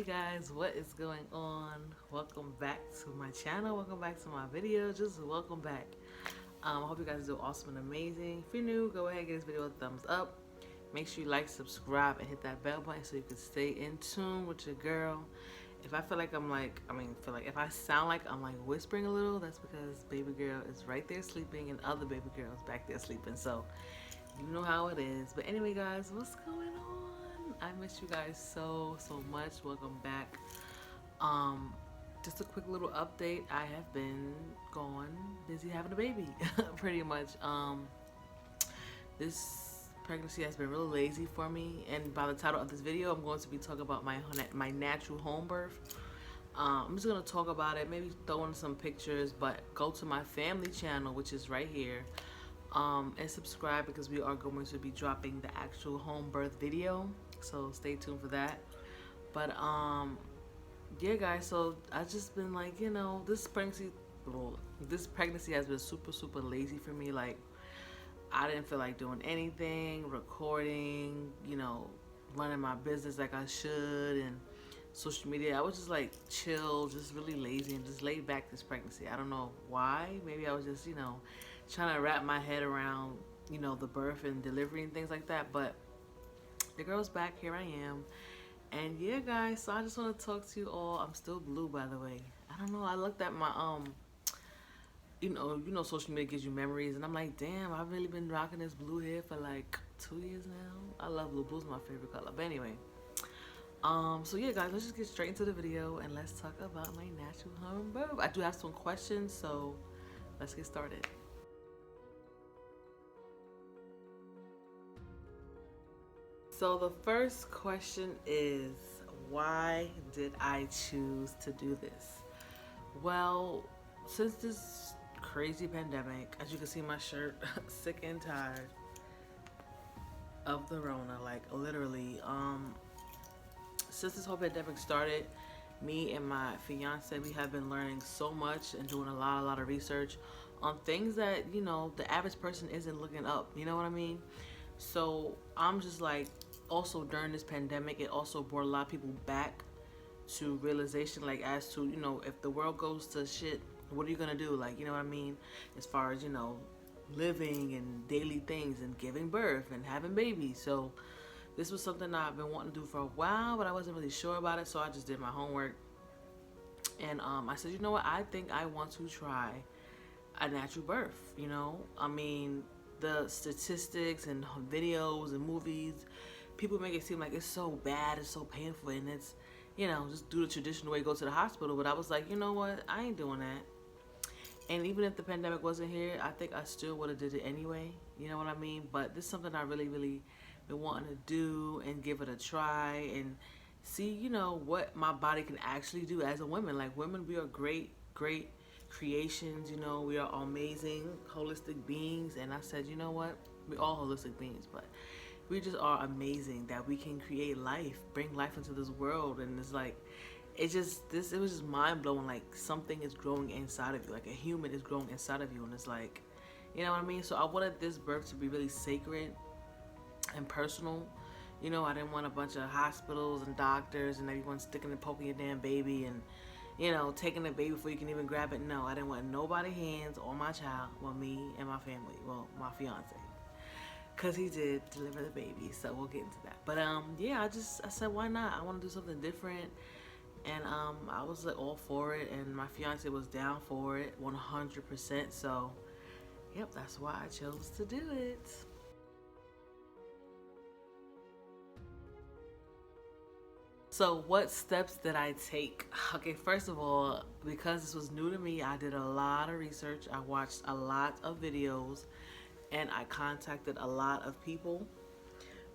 Guys, what is going on? Welcome back to my channel. Welcome back to my video. Just welcome back. I hope you guys do awesome and amazing. If you're new, go ahead and give this video a thumbs up. Make sure you like, subscribe, and hit that bell button so you can stay in tune with your girl. If I feel like if I sound like I'm like whispering a little, that's because baby girl is right there sleeping and other baby girls back there sleeping. So you know how it is. But anyway, guys, what's going on? I miss you guys so much. Welcome back. Um, just a quick little update. I have been gone, busy having a baby, pretty much. This pregnancy has been really lazy for me, and by the title of this video, I'm going to be talking about my natural home birth. I'm just gonna talk about it, maybe throw in some pictures, but go to my family channel, which is right here. And subscribe because we are going to be dropping the actual home birth video, so stay tuned for that. But yeah, guys, so I just been like, this pregnancy has been super lazy for me. Like, I didn't feel like doing anything, recording, running my business like I should, and social media. I was just like chill, just really lazy and just laid back this pregnancy. I don't know why. Maybe I was just, trying to wrap my head around, the birth and delivery and things like that. But the girl's back. Here I am. And yeah, guys, so I just want to talk to you all. I'm still blue, by the way. I don't know. I looked at my social media gives you memories, and I'm like, damn, I've really been rocking this blue hair for like 2 years now. I love blue. Blue's my favorite color. But anyway, so yeah, guys, let's just get straight into the video and let's talk about my natural home birth. I do have some questions, so let's get started. So the first question is, why did I choose to do this? Well, since this crazy pandemic, as you can see my shirt, sick and tired of the Rona, like literally, since this whole pandemic started, me and my fiance, we have been learning so much and doing a lot of research on things that, the average person isn't looking up, you know what I mean? So I'm just like, also during this pandemic, it also brought a lot of people back to realization, like as to, if the world goes to shit, what are you gonna do? Like, you know what I mean? As far as, living and daily things and giving birth and having babies. So this was something I've been wanting to do for a while, but I wasn't really sure about it. So I just did my homework. And I said, you know what? I think I want to try a natural birth, I mean, the statistics and videos and movies, people make it seem like it's so bad, it's so painful, and it's, just do the traditional way, go to the hospital. But I was like, you know what? I ain't doing that. And even if the pandemic wasn't here, I think I still would have did it anyway. You know what I mean? But this is something I really been wanting to do and give it a try and see, what my body can actually do as a woman. Like, women, we are great creations, we are amazing holistic beings. And I said, you know what, we all holistic beings, but we just are amazing that we can create life, bring life into this world. And it's like, it was just mind-blowing. Like, something is growing inside of you, like a human is growing inside of you. And it's like, you know what I mean? So I wanted this birth to be really sacred and personal. I didn't want a bunch of hospitals and doctors and everyone sticking and poking your damn baby and taking the baby before you can even grab it. No, I didn't want nobody hands on my child, well, me and my family, well, my fiance, because he did deliver the baby, so we'll get into that. But yeah, I said, why not? I want to do something different, and I was like all for it, and my fiance was down for it 100%. So yep, that's why I chose to do it. So what steps did I take? Okay, first of all, because this was new to me, I did a lot of research. I watched a lot of videos and I contacted a lot of people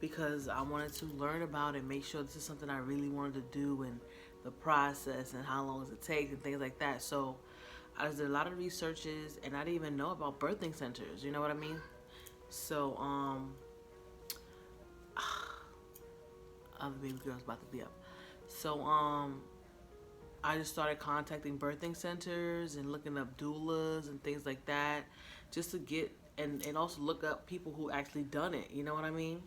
because I wanted to learn about it, make sure this is something I really wanted to do, and the process and how long does it take and things like that. So I did a lot of researches, and I didn't even know about birthing centers, you know what I mean? So other baby girl's about to be up. So I just started contacting birthing centers and looking up doulas and things like that, just to get and also look up people who actually done it, you know what I mean?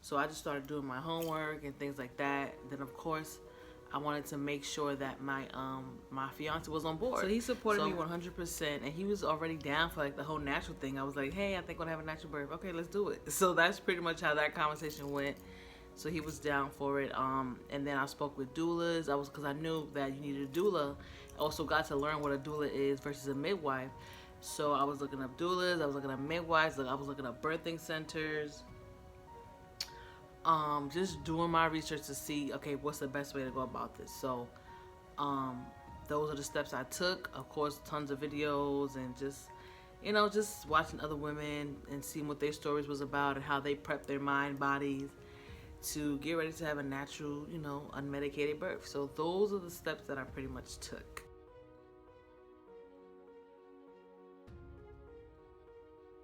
So I just started doing my homework and things like that. Then of course I wanted to make sure that my fiance was on board. So he supported me 100%, and he was already down for like the whole natural thing. I was like, hey, I think I'm gonna have a natural birth. Okay, let's do it. So that's pretty much how that conversation went. So he was down for it. And then I spoke with doulas. Because I knew that you needed a doula. I also got to learn what a doula is versus a midwife. So I was looking up doulas. I was looking up midwives. I was looking up birthing centers. Just doing my research to see, okay, what's the best way to go about this. So those are the steps I took. Of course, tons of videos and just, just watching other women and seeing what their stories was about and how they prep their mind, bodies to get ready to have a natural, unmedicated birth. So those are the steps that I pretty much took.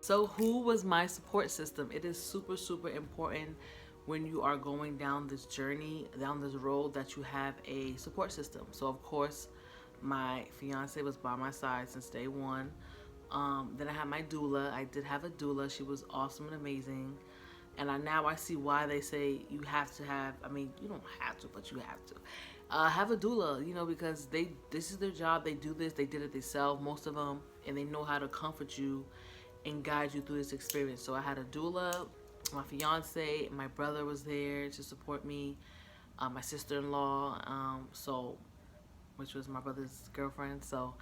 So who was my support system? It is super, super important when you are going down this journey, down this road, that you have a support system. So of course, my fiance was by my side since day one. Then I had my doula. I did have a doula. She was awesome and amazing. And now I see why they say you have to have, you don't have to, but you have to. Have a doula, because this is their job. They do this. They did it themselves, most of them. And they know how to comfort you and guide you through this experience. So I had a doula. My fiance, my brother was there to support me, my sister-in-law, which was my brother's girlfriend. So,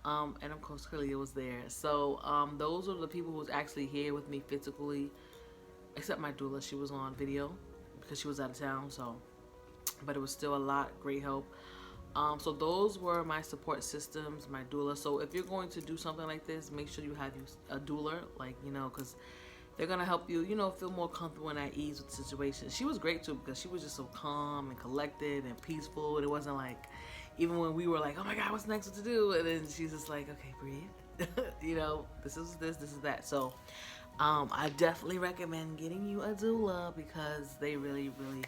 and of course, Kalia was there. So those are the people who was actually here with me physically, except my doula. She was on video because she was out of town. So, but it was still a lot, great help. So those were my support systems, my doula. So if you're going to do something like this, make sure you have a doula, because they're going to help you, feel more comfortable and at ease with the situation. She was great too, because she was just so calm and collected and peaceful. And it wasn't like, even when we were like, oh my God, what's next, what to do? And then she's just like, okay, breathe. This is that. So I definitely recommend getting you a doula, because they really, really,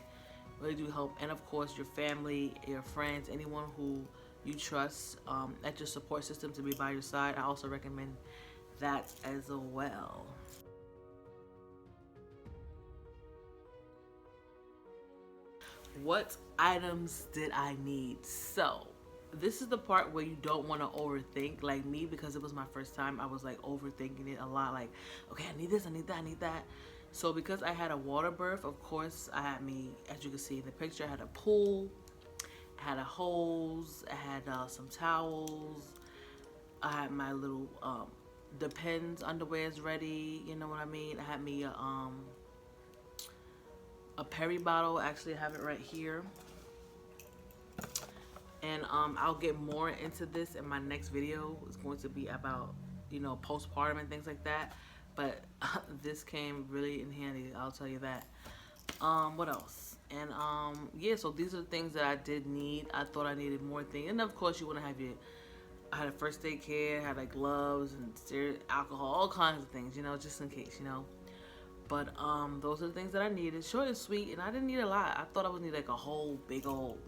really do help. And of course, your family, your friends, anyone who you trust at your support system to be by your side, I also recommend that as well. What items did I need? So this is the part where you don't want to overthink. Like me, because it was my first time, I was like overthinking it a lot. Like, okay, I need this, I need that, I need that. So because I had a water birth, of course, I had as you can see in the picture, I had a pool, I had a hose, I had some towels, I had my little Depends underwears ready, you know what I mean? I had me a peri bottle. Actually, I have it right here. And I'll get more into this in my next video. It's going to be about, postpartum and things like that. But this came really in handy, I'll tell you that. What else? And yeah, so these are the things that I did need. I thought I needed more things. And of course, you want to have I had a first aid kit, I had like gloves and alcohol, all kinds of things, just in case, But those are the things that I needed. Short and sweet, and I didn't need a lot. I thought I would need like a whole big old,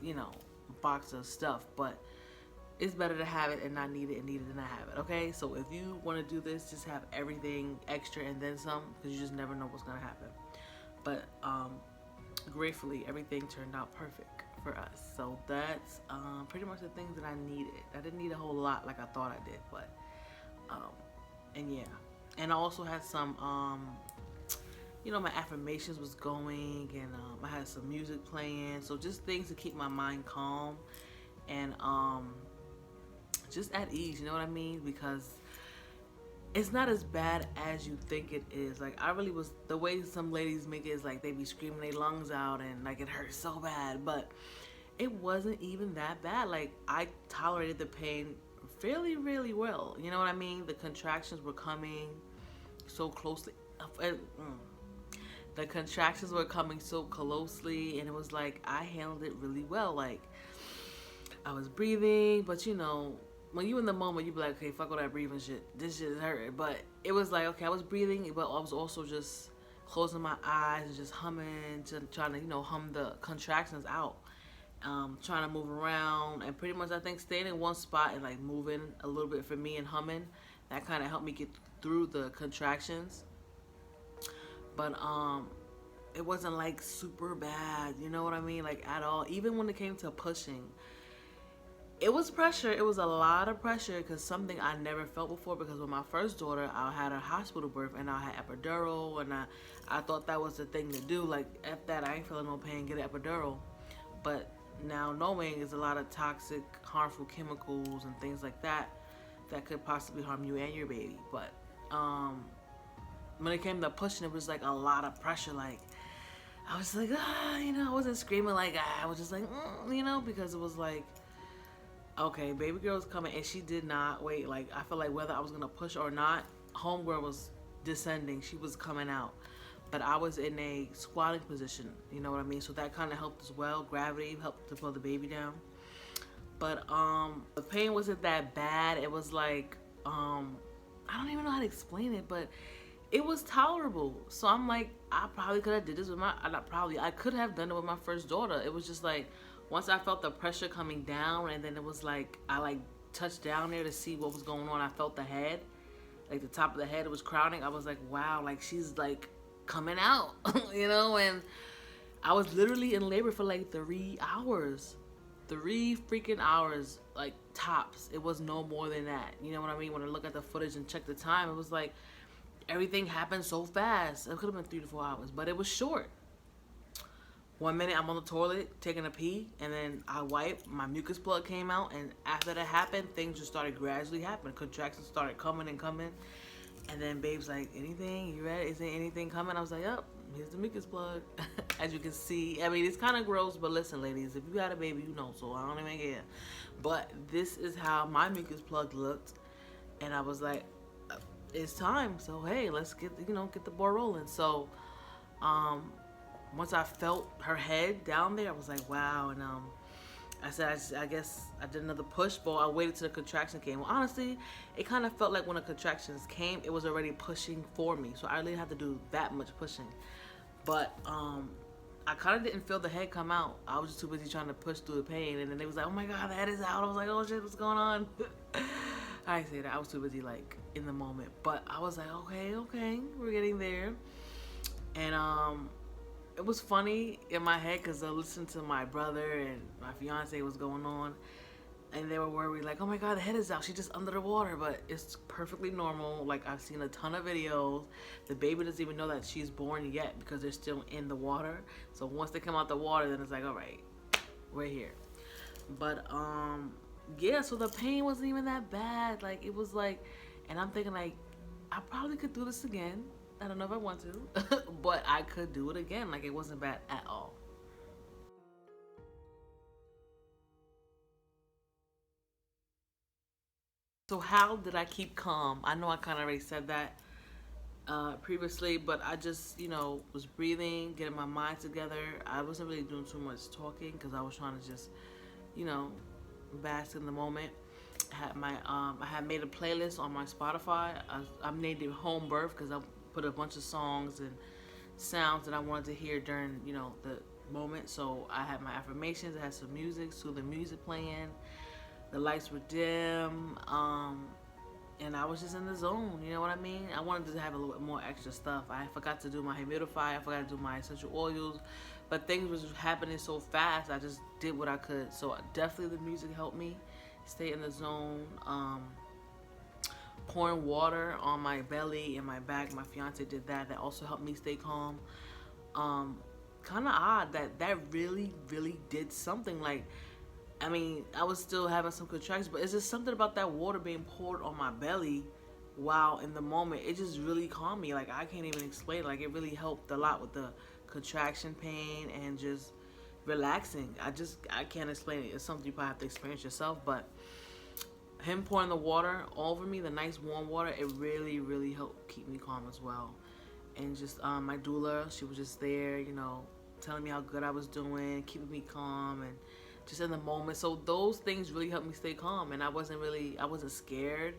box of stuff. But it's better to have it and not need it and need it and not have it, okay? So if you want to do this, just have everything extra and then some, because you just never know what's going to happen. But gratefully, everything turned out perfect for us. So that's pretty much the things that I needed. I didn't need a whole lot like I thought I did, but and yeah. And I also had some my affirmations was going, and I had some music playing, so just things to keep my mind calm and just at ease, you know what I mean? Because it's not as bad as you think it is. Like, I really was, the way some ladies make it is like they be screaming their lungs out and like it hurts so bad, but it wasn't even that bad. Like, I tolerated the pain fairly, really well, you know what I mean? The contractions were coming so closely. The contractions were coming so closely, and it was like I handled it really well. Like, I was breathing, but when you in the moment, you be like, okay, fuck all that breathing shit. This shit is hurting. But it was like, okay, I was breathing, but I was also just closing my eyes and just humming, trying to, hum the contractions out. Trying to move around, and pretty much I think staying in one spot and like moving a little bit for me and humming, that kind of helped me get through the contractions. But it wasn't like super bad, you know what I mean? Like at all. Even when it came to pushing, it was pressure. It was a lot of pressure because something I never felt before. Because with my first daughter, I had a hospital birth and I had epidural, and I thought that was the thing to do. Like, F that, I ain't feeling no pain, get an epidural. But now knowing there's a lot of toxic, harmful chemicals and things like that that could possibly harm you and your baby. But when it came to pushing, it was like a lot of pressure. Like, I was like, I wasn't screaming like, I was just like, because it was like, okay, baby girl's coming, and she did not wait. Like, I feel like whether I was gonna push or not, homegirl was descending. She was coming out, but I was in a squatting position. You know what I mean? So that kind of helped as well. Gravity helped to pull the baby down. But the pain wasn't that bad. It was like, I don't even know how to explain it, but it was tolerable. So I'm like, I probably could have did this with I could have done it with my first daughter. It was just like, once I felt the pressure coming down, and then it was like, I like touched down there to see what was going on. I felt the head, like the top of the head, it was crowding. I was like, wow, like she's like coming out, and I was literally in labor for like 3 hours. 3 freaking hours, like tops. It was no more than that. You know what I mean? When I look at the footage and check the time, it was like, everything happened so fast. It could have been 3 to 4 hours, but it was short. 1 minute I'm on the toilet taking a pee, and then I wipe, my mucus plug came out, and after that happened, things just started gradually happening. Contractions started coming and coming, and then babe's like, anything? You ready? Is there anything coming? I was like, yep, here's the mucus plug. As you can see, I mean, it's kind of gross, but listen, ladies, if you had a baby, you know, so I don't even care. But this is how my mucus plug looked, and I was like, it's time. So hey, let's get the ball rolling. So once I felt her head down there, I was like, wow. And I said, I guess I did another push, but I waited till the contraction came. Well, honestly, it kind of felt like when the contractions came, it was already pushing for me, so I really didn't have to do that much pushing. But I kind of didn't feel the head come out. I was just too busy trying to push through the pain, and then they was like, oh my god, the head is out. I was like, oh shit, what's going on? I didn't say that. I was too busy, like, in the moment. But I was like, okay, we're getting there. And it was funny in my head because I listened to my brother and my fiance was going on, and they were worried, like, oh my god, the head is out, she's just under the water. But it's perfectly normal. Like, I've seen a ton of videos. The baby doesn't even know that she's born yet because they're still in the water. So once they come out the water, then it's like, all right, we're here. But yeah, so the pain wasn't even that bad. Like, it was like, and I'm thinking, like, I probably could do this again. I don't know if I want to, but I could do it again. Like, it wasn't bad at all. So how did I keep calm? I know I kind of already said that previously, but I just, was breathing, getting my mind together. I wasn't really doing too much talking because I was trying to just, bask in the moment. I had made a playlist on my Spotify. I named it Home Birth because I put a bunch of songs and sounds that I wanted to hear during, the moment. So I had my affirmations. I had some music, soothing music playing. The lights were dim, and I was just in the zone. You know what I mean? I wanted to have a little bit more extra stuff. I forgot to do my humidifier. I forgot to do my essential oils, but things was happening so fast. I just did what I could. So definitely the music helped me stay in the zone. Pouring water on my belly and my back. My fiance did that. That also helped me stay calm. Kind of odd that really, really did something. Like, I mean, I was still having some contractions, but it's just something about that water being poured on my belly while in the moment. It just really calmed me. Like, I can't even explain it. Like, it really helped a lot with the contraction pain and just relaxing. I can't explain it. It's something you probably have to experience yourself, but him pouring the water over me, the nice warm water, it really, really helped keep me calm as well. And just my doula, she was just there, telling me how good I was doing, keeping me calm and just in the moment. So those things really helped me stay calm, and I wasn't scared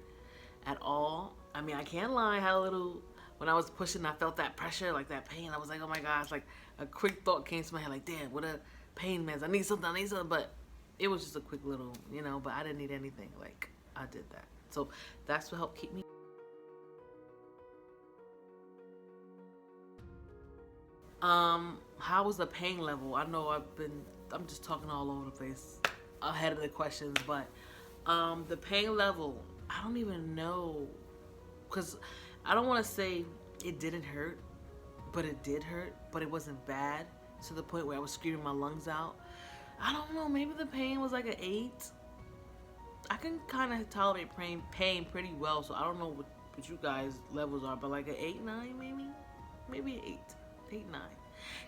at all. I mean, I can't lie, I had a little, when I was pushing, I felt that pressure, like that pain. I was like, oh my gosh, like a quick thought came to my head, like, damn, what a pain meds. I need something, but it was just a quick little, but I didn't need anything. Like, I did that. So that's what helped keep me. How was the pain level? I know I'm just talking all over the place ahead of the questions, but the pain level, I don't even know, because I don't want to say it didn't hurt, but it did hurt, but it wasn't bad to the point where I was screaming my lungs out. I don't know, maybe the pain was like an 8. I can kind of tolerate pain pretty well, so I don't know what you guys levels are, but like an 8, 9 maybe? Maybe an 8, 8, 9.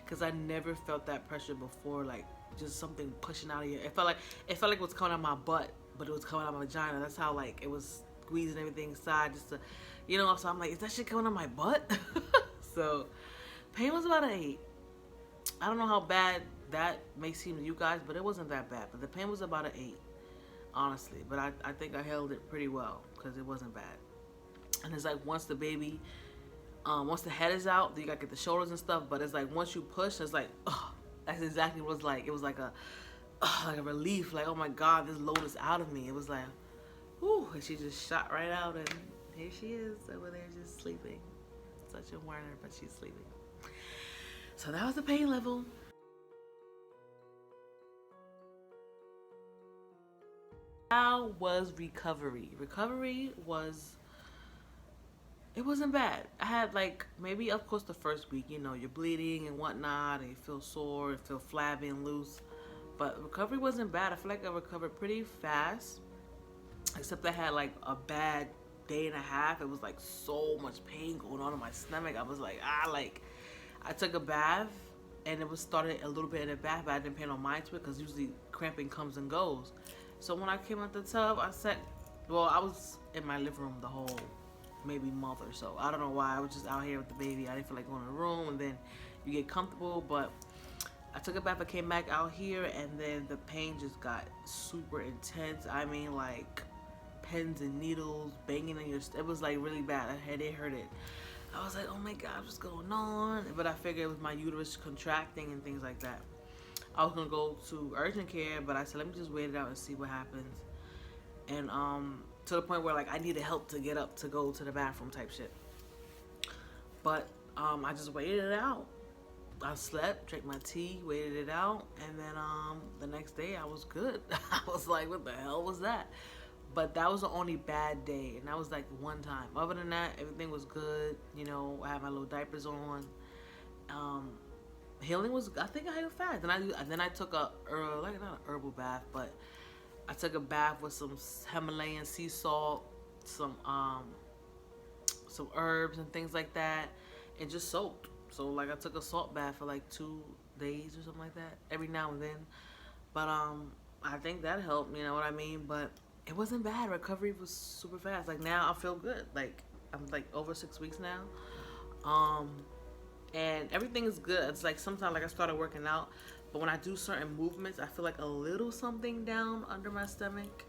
Because I never felt that pressure before, like just something pushing out of you. It felt like it was coming out of my butt, but it was coming out of my vagina. That's how like it was squeezing everything inside just to, so I'm like, is that shit coming out of my butt? So pain was about an 8. I don't know how bad that may seem to you guys, but it wasn't that bad. But the pain was about an 8, honestly. But I think I held it pretty well because it wasn't bad. And it's like once the baby, once the head is out, then you gotta get the shoulders and stuff. But it's like once you push, it's like, oh, that's exactly what it was like. It was like like a relief. Like, oh my God, this load is out of me. It was like, whew, and she just shot right out, and here she is over there just sleeping. Such a whiner, but she's sleeping. So that was the pain level. How was recovery? Recovery was, it wasn't bad. I had like maybe, of course, the first week, you're bleeding and whatnot, and you feel sore, you feel flabby and loose. But recovery wasn't bad. I feel like I recovered pretty fast, except I had like a bad day and a half. It was like so much pain going on in my stomach. I was like, I took a bath, and it was started a little bit in the bath, but I didn't pay no mind to it because usually cramping comes and goes. So when I came out the tub, I was in my living room the whole maybe month or so. I don't know why. I was just out here with the baby. I didn't feel like going to the room, and then you get comfortable. But I took a bath. I came back out here, and then the pain just got super intense. I mean, like pins and needles banging in your. It was like really bad. It hurt it. I was like, oh my God, what's going on? But I figured it was my uterus contracting and things like that. I was gonna go to urgent care, but I said, let me just wait it out and see what happens. And to the point where like I needed help to get up to go to the bathroom type shit. But I just waited it out. I slept, drank my tea, waited it out, and then the next day I was good. I was like, what the hell was that? But that was the only bad day, and that was like one time. Other than that, everything was good. I had my little diapers on. Healing was, I think I healed fast. And then I took not an herbal bath, but I took a bath with some Himalayan sea salt, some herbs and things like that, and just soaked. So like I took a salt bath for like 2 days or something like that, every now and then. But I think that helped, you know what I mean? But it wasn't bad. Recovery was super fast. Like now I feel good. Like I'm like over 6 weeks now. And everything is good. It's like sometimes like I started working out, but when I do certain movements, I feel like a little something down under my stomach,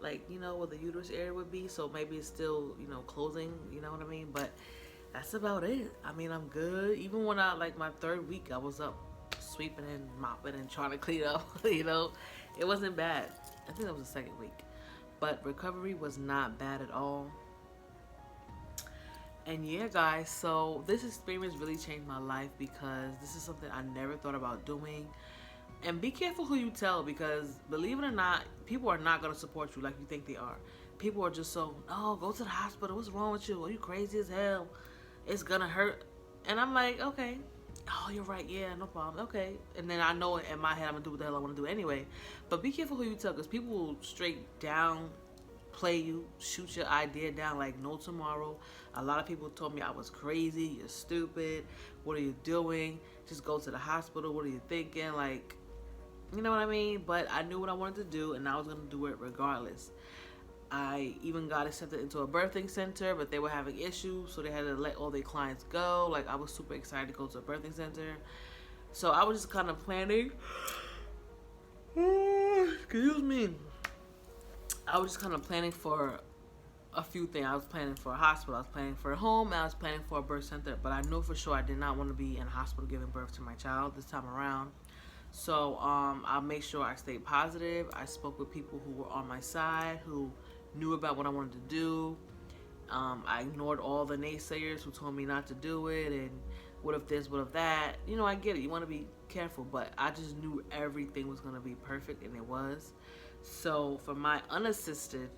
like where the uterus area would be. So maybe it's still closing. You know what I mean? But that's about it. I mean, I'm good. Even when I like my 3rd week, I was up sweeping and mopping and trying to clean up. It wasn't bad. I think that was the 2nd week, but recovery was not bad at all. And yeah, guys, so this experience really changed my life because this is something I never thought about doing. And be careful who you tell, because believe it or not, people are not going to support you like you think they are. People are just so, oh, go to the hospital. What's wrong with you? Are you crazy as hell? It's going to hurt. And I'm like, okay. Oh, you're right. Yeah, no problem. Okay. And then I know in my head I'm going to do what the hell I want to do anyway. But be careful who you tell, because people will straight down play you, shoot your idea down like no tomorrow. A lot of people told me I was crazy, you're stupid, what are you doing? Just go to the hospital, what are you thinking? Like, you know what I mean? But I knew what I wanted to do, and I was going to do it regardless. I even got accepted into a birthing center, but they were having issues, so they had to let all their clients go. Like, I was super excited to go to a birthing center. So I was just kind of planning. Excuse me. I was just kind of planning for a few things. I was planning for a hospital, I was planning for a home, and I was planning for a birth center. But I knew for sure I did not want to be in a hospital giving birth to my child this time around. So I made sure I stayed positive. I spoke with people who were on my side, who knew about what I wanted to do. I ignored all the naysayers who told me not to do it and what if this, what if that. You know, I get it. You want to be careful, but I just knew everything was going to be perfect, and it was. So for my unassisted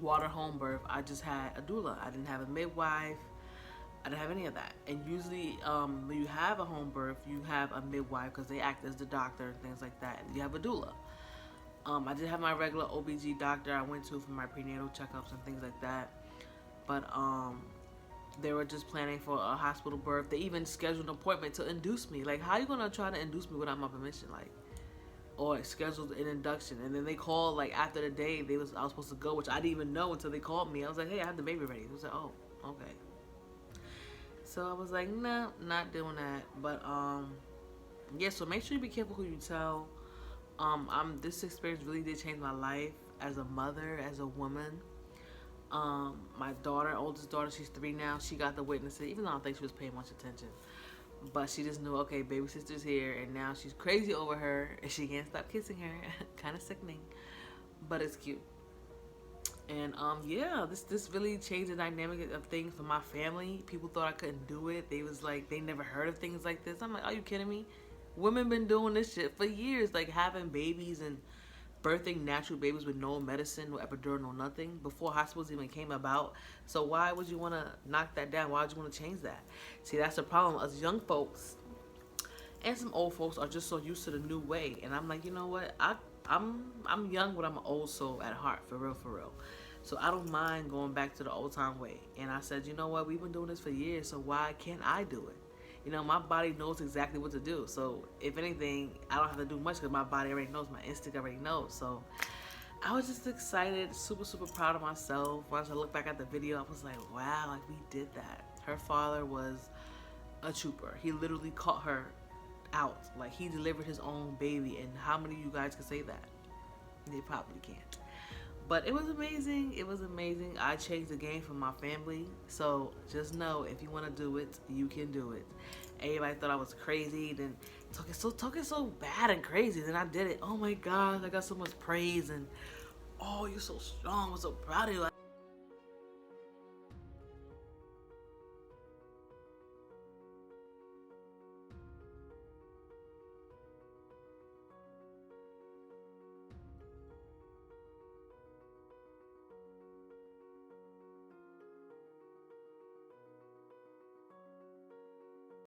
water home birth, I just had a doula. I didn't have a midwife. I didn't have any of that. And usually, when you have a home birth, you have a midwife because they act as the doctor and things like that. And you have a doula. I did have my regular OBG doctor I went to for my prenatal checkups and things like that. But they were just planning for a hospital birth. They even scheduled an appointment to induce me. Like, how are you gonna try to induce me without my permission? Like, or scheduled an induction, and then they called like after the day I was supposed to go, which I didn't even know until they called me. I was like, hey, I have the baby ready. It was like, oh, okay. So I was like, nah, not doing that. But yeah. So make sure you be careful who you tell. This experience really did change my life as a mother, as a woman. My daughter, oldest daughter, she's 3 now. She got to witness it, even though I don't think she was paying much attention. But she just knew, okay, baby sister's here, and now she's crazy over her, and she can't stop kissing her. Kind of sickening, but it's cute. And yeah, this really changed the dynamic of things for my family. People thought I couldn't do it. They was like, they never heard of things like this. I'm like, are you kidding me? Women been doing this shit for years, like having babies and birthing natural babies with no medicine, no epidural, no nothing, before hospitals even came about. So why would you want to knock that down? Why would you want to change that? See, that's the problem. Us young folks and some old folks are just so used to the new way. And I'm like, you know what? I'm young, but I'm an old soul at heart, for real, for real. So I don't mind going back to the old time way. And I said, you know what? We've been doing this for years, so why can't I do it? You know, my body knows exactly what to do. So if anything, I don't have to do much because my body already knows. My instinct already knows. So I was just excited, super, super proud of myself. Once I look back at the video, I was like, wow, like we did that. Her father was a trooper. He literally caught her out. Like he delivered his own baby. And how many of you guys can say that? They probably can't. But it was amazing. It was amazing. I changed the game for my family. So just know, if you want to do it, you can do it. Everybody thought I was crazy. Then talking so bad and crazy. Then I did it. Oh my God. I got so much praise. And oh, you're so strong. I'm so proud of you.